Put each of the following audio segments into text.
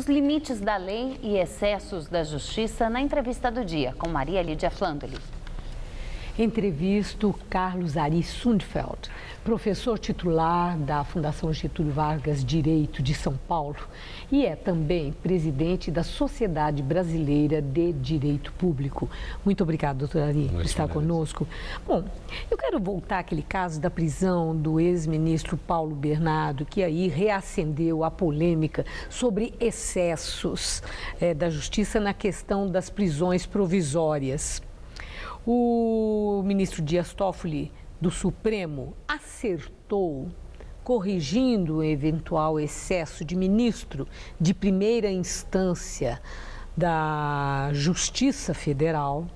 Os limites da lei e excessos da justiça na entrevista do dia com Maria Lídia Flandoli. Entrevisto Carlos Ari Sundfeld, professor titular da Fundação Getúlio Vargas Direito de São Paulo e é também presidente da Sociedade Brasileira de Direito Público. Muito obrigado, doutor Ari, por estar conosco. Bom, eu quero voltar àquele caso da prisão do ex-ministro Paulo Bernardo, que aí reacendeu a polêmica sobre excessos da justiça na questão das prisões provisórias. O ministro Dias Toffoli, do Supremo, acertou, corrigindo o eventual excesso de ministro de primeira instância da Justiça Federal,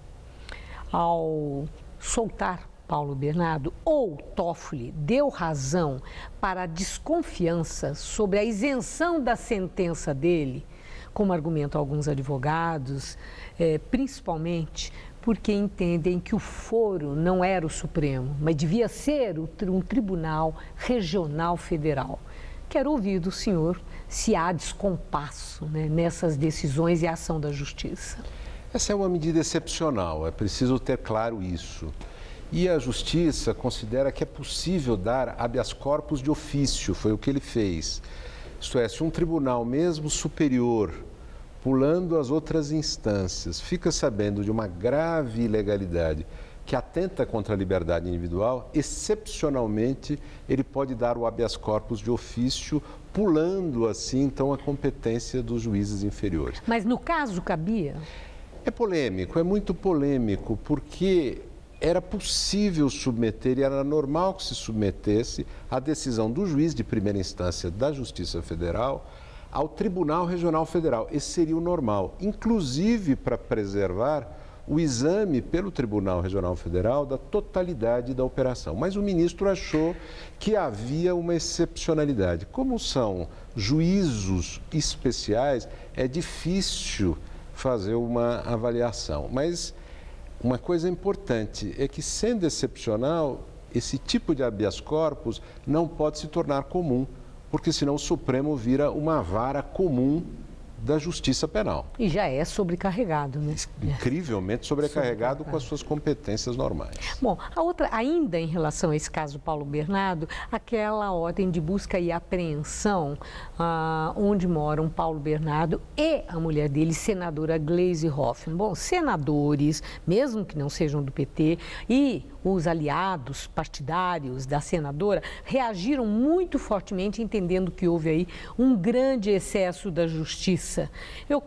ao soltar Paulo Bernardo, ou Toffoli deu razão para a desconfiança sobre a isenção da sentença dele, como argumentam alguns advogados, principalmente porque entendem que o foro não era o Supremo, mas devia ser um tribunal regional federal. Quero ouvir do senhor se há descompasso, né, nessas decisões e ação da Justiça. Essa é uma medida excepcional, é preciso ter claro isso. E a Justiça considera que é possível dar habeas corpus de ofício, foi o que ele fez. Isto é, se um tribunal mesmo superior, pulando as outras instâncias, fica sabendo de uma grave ilegalidade que atenta contra a liberdade individual, excepcionalmente ele pode dar o habeas corpus de ofício, pulando assim então a competência dos juízes inferiores. Mas no caso cabia? É polêmico, é muito polêmico, porque era possível submeter, e era normal que se submetesse, a decisão do juiz de primeira instância da Justiça Federal ao Tribunal Regional Federal. Esse seria o normal, inclusive para preservar o exame pelo Tribunal Regional Federal da totalidade da operação. Mas o ministro achou que havia uma excepcionalidade. Como são juízos especiais, é difícil fazer uma avaliação. Mas uma coisa importante é que, sendo excepcional, esse tipo de habeas corpus não pode se tornar comum, porque senão o Supremo vira uma vara comum da justiça penal. E já é sobrecarregado, né? Incrivelmente sobrecarregado com as suas competências normais. Bom, a outra, ainda em relação a esse caso Paulo Bernardo, aquela ordem de busca e apreensão onde moram Paulo Bernardo e a mulher dele, senadora Gleisi Hoffmann. Bom, senadores, mesmo que não sejam do PT, e os aliados partidários da senadora reagiram muito fortemente, entendendo que houve aí um grande excesso da justiça.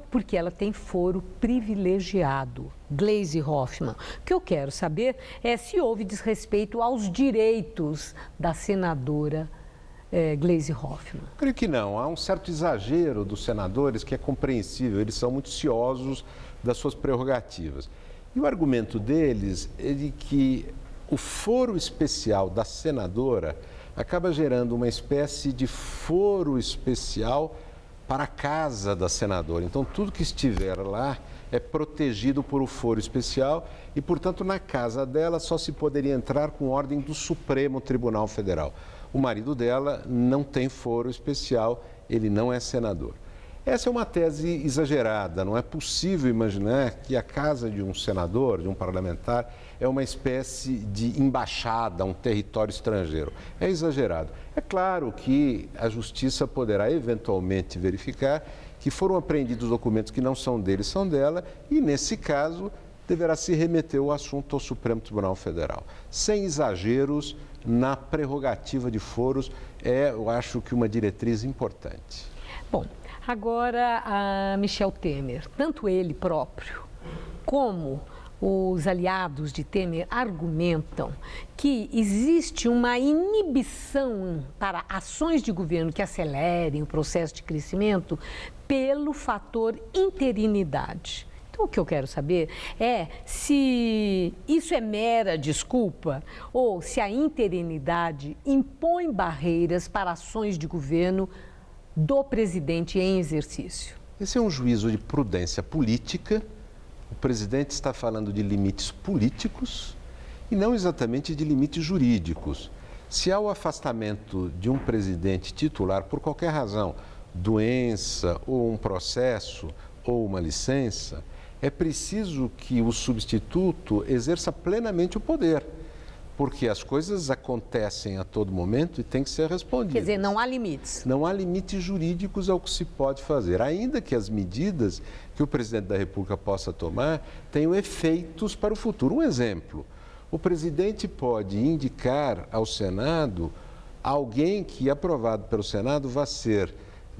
Porque ela tem foro privilegiado, Gleisi Hoffmann. O que eu quero saber é se houve desrespeito aos direitos da senadora Gleisi Hoffmann. Creio que não. Há um certo exagero dos senadores que é compreensível. Eles são muito ciosos das suas prerrogativas. E o argumento deles é de que o foro especial da senadora acaba gerando uma espécie de foro especial para a casa da senadora. Então, tudo que estiver lá é protegido por um foro especial e, portanto, na casa dela só se poderia entrar com ordem do Supremo Tribunal Federal. O marido dela não tem foro especial, ele não é senador. Essa é uma tese exagerada, não é possível imaginar que a casa de um senador, de um parlamentar, é uma espécie de embaixada, um território estrangeiro. É exagerado. É claro que a Justiça poderá eventualmente verificar que foram apreendidos documentos que não são dele, são dela, e nesse caso deverá se remeter o assunto ao Supremo Tribunal Federal. Sem exageros na prerrogativa de foros, eu acho que uma diretriz importante. Bom, agora a Michel Temer, tanto ele próprio como os aliados de Temer argumentam que existe uma inibição para ações de governo que acelerem o processo de crescimento pelo fator interinidade. Então, o que eu quero saber é se isso é mera desculpa ou se a interinidade impõe barreiras para ações de governo do presidente em exercício. Esse é um juízo de prudência política. O presidente está falando de limites políticos e não exatamente de limites jurídicos. Se há o afastamento de um presidente titular, por qualquer razão, doença ou um processo ou uma licença, é preciso que o substituto exerça plenamente o poder, porque as coisas acontecem a todo momento e tem que ser respondidas. Quer dizer, não há limites. Não há limites jurídicos ao que se pode fazer, ainda que as medidas que o presidente da República possa tomar tenham efeitos para o futuro. Um exemplo, o presidente pode indicar ao Senado alguém que, aprovado pelo Senado, vai ser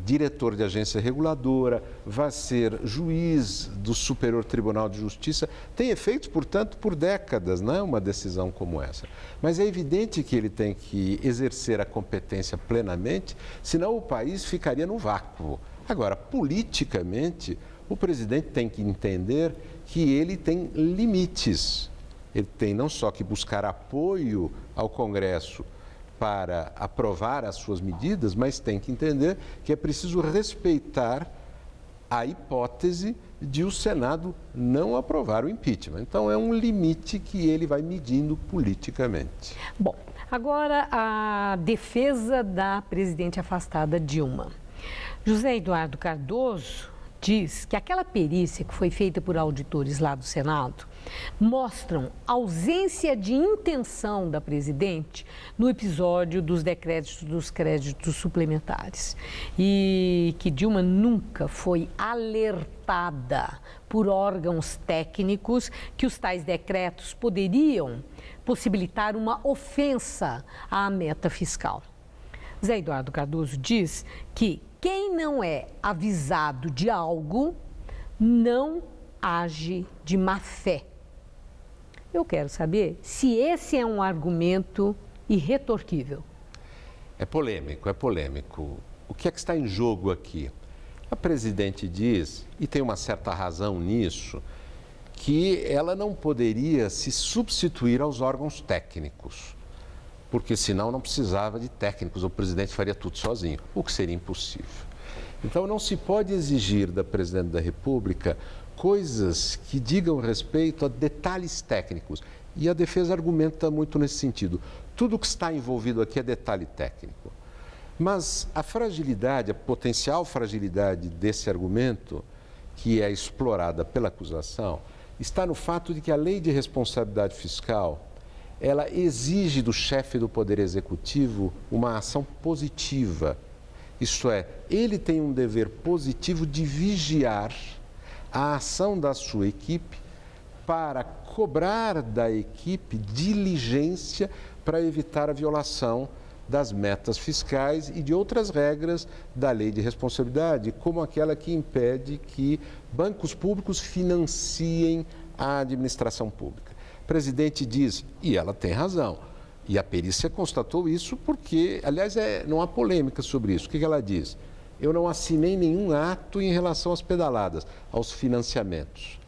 diretor de agência reguladora, vai ser juiz do Superior Tribunal de Justiça. Tem efeitos, portanto, por décadas, não é uma decisão como essa. Mas é evidente que ele tem que exercer a competência plenamente, senão o país ficaria no vácuo. Agora, politicamente, o presidente tem que entender que ele tem limites. Ele tem não só que buscar apoio ao Congresso para aprovar as suas medidas, mas tem que entender que é preciso respeitar a hipótese de o Senado não aprovar o impeachment. Então, é um limite que ele vai medindo politicamente. Bom, agora a defesa da presidente afastada Dilma. José Eduardo Cardoso diz que aquela perícia que foi feita por auditores lá do Senado mostram ausência de intenção da presidente no episódio dos decréditos dos créditos suplementares e que Dilma nunca foi alertada por órgãos técnicos que os tais decretos poderiam possibilitar uma ofensa à meta fiscal. Zé Eduardo Cardoso diz que quem não é avisado de algo não age de má fé. Eu quero saber se esse é um argumento irretorquível. É polêmico, é polêmico. O que é que está em jogo aqui? A presidente diz, e tem uma certa razão nisso, que ela não poderia se substituir aos órgãos técnicos, porque senão não precisava de técnicos, o presidente faria tudo sozinho, o que seria impossível. Então não se pode exigir da presidente da República coisas que digam respeito a detalhes técnicos. E a defesa argumenta muito nesse sentido. Tudo que está envolvido aqui é detalhe técnico. Mas a fragilidade, a potencial fragilidade desse argumento, que é explorada pela acusação, está no fato de que a lei de responsabilidade fiscal, ela exige do chefe do Poder Executivo uma ação positiva. Isto é, ele tem um dever positivo de vigiar a ação da sua equipe para cobrar da equipe diligência para evitar a violação das metas fiscais e de outras regras da lei de responsabilidade, como aquela que impede que bancos públicos financiem a administração pública. O presidente diz, e ela tem razão, e a perícia constatou isso porque, aliás, não há polêmica sobre isso. O que ela diz? Eu não assinei nenhum ato em relação às pedaladas, aos financiamentos.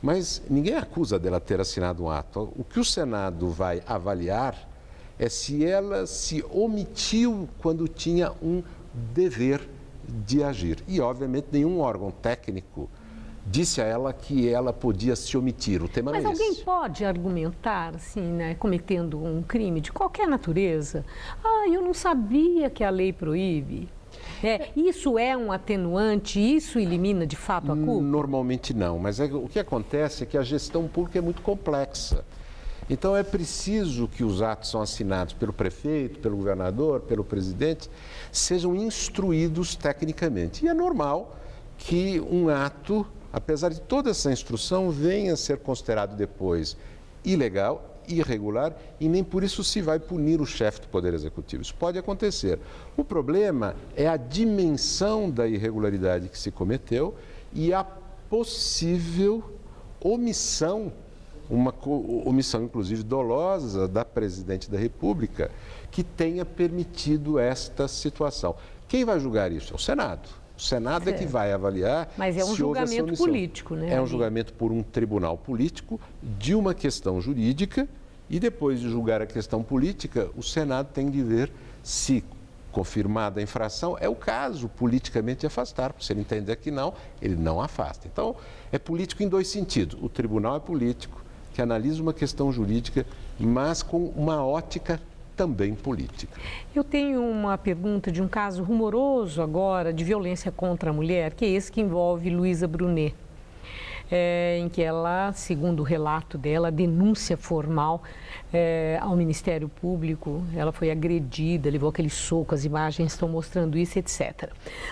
Mas ninguém acusa dela ter assinado um ato. O que o Senado vai avaliar é se ela se omitiu quando tinha um dever de agir. E, obviamente, nenhum órgão técnico disse a ela que ela podia se omitir. O tema Mas não é alguém esse. pode argumentar, assim, né, cometendo um crime de qualquer natureza? Eu não sabia que a lei proíbe. Isso é um atenuante? Isso elimina de fato a culpa? Normalmente não, mas o que acontece é que a gestão pública é muito complexa. Então é preciso que os atos são assinados pelo prefeito, pelo governador, pelo presidente, sejam instruídos tecnicamente. E é normal que um ato, apesar de toda essa instrução, venha a ser considerado depois ilegal, irregular, e nem por isso se vai punir o chefe do Poder Executivo. Isso pode acontecer. O problema é a dimensão da irregularidade que se cometeu e a possível omissão, uma omissão inclusive dolosa da presidente da República, que tenha permitido esta situação. Quem vai julgar isso? É o Senado. O Senado é que vai avaliar. Mas é um julgamento político, né? É um julgamento por um tribunal político de uma questão jurídica e depois de julgar a questão política, o Senado tem de ver se, confirmada a infração, é o caso politicamente de afastar. Se ele entender que não, ele não afasta. Então, é político em dois sentidos. O tribunal é político, que analisa uma questão jurídica, mas com uma ótica também política. Eu tenho uma pergunta de um caso rumoroso agora de violência contra a mulher, que é esse que envolve Luísa Brunet. Em que ela, segundo o relato dela, denúncia formal ao Ministério Público, ela foi agredida, levou aquele soco, as imagens estão mostrando isso, etc.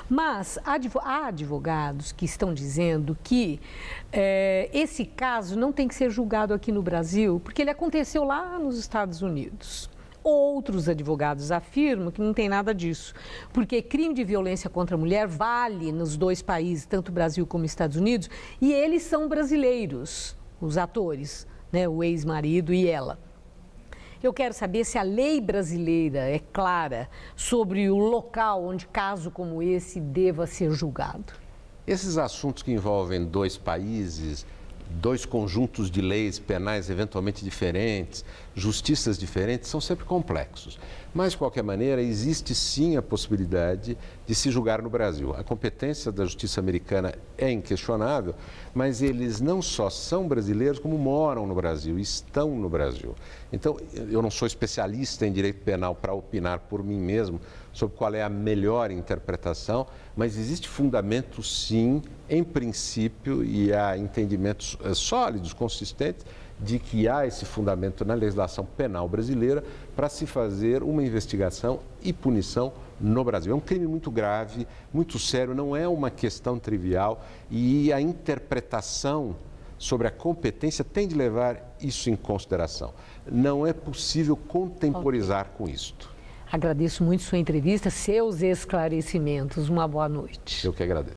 Mas há advogados que estão dizendo que esse caso não tem que ser julgado aqui no Brasil, porque ele aconteceu lá nos Estados Unidos. Outros advogados afirmam que não tem nada disso, porque crime de violência contra a mulher vale nos dois países, tanto o Brasil como os Estados Unidos, e eles são brasileiros, os atores, né, o ex-marido e ela. Eu quero saber se a lei brasileira é clara sobre o local onde caso como esse deva ser julgado. Esses assuntos que envolvem dois países, dois conjuntos de leis penais eventualmente diferentes, justiças diferentes, são sempre complexos. Mas, de qualquer maneira, existe sim a possibilidade de se julgar no Brasil. A competência da justiça americana é inquestionável, mas eles não só são brasileiros, como moram no Brasil, estão no Brasil. Então, eu não sou especialista em direito penal para opinar por mim mesmo sobre qual é a melhor interpretação, mas existe fundamento sim, em princípio, e há entendimentos sólidos, consistentes, de que há esse fundamento na legislação penal brasileira para se fazer uma investigação e punição no Brasil. É um crime muito grave, muito sério, não é uma questão trivial e a interpretação sobre a competência tem de levar isso em consideração. Não é possível contemporizar com isto. Agradeço muito sua entrevista, seus esclarecimentos. Uma boa noite. Eu que agradeço.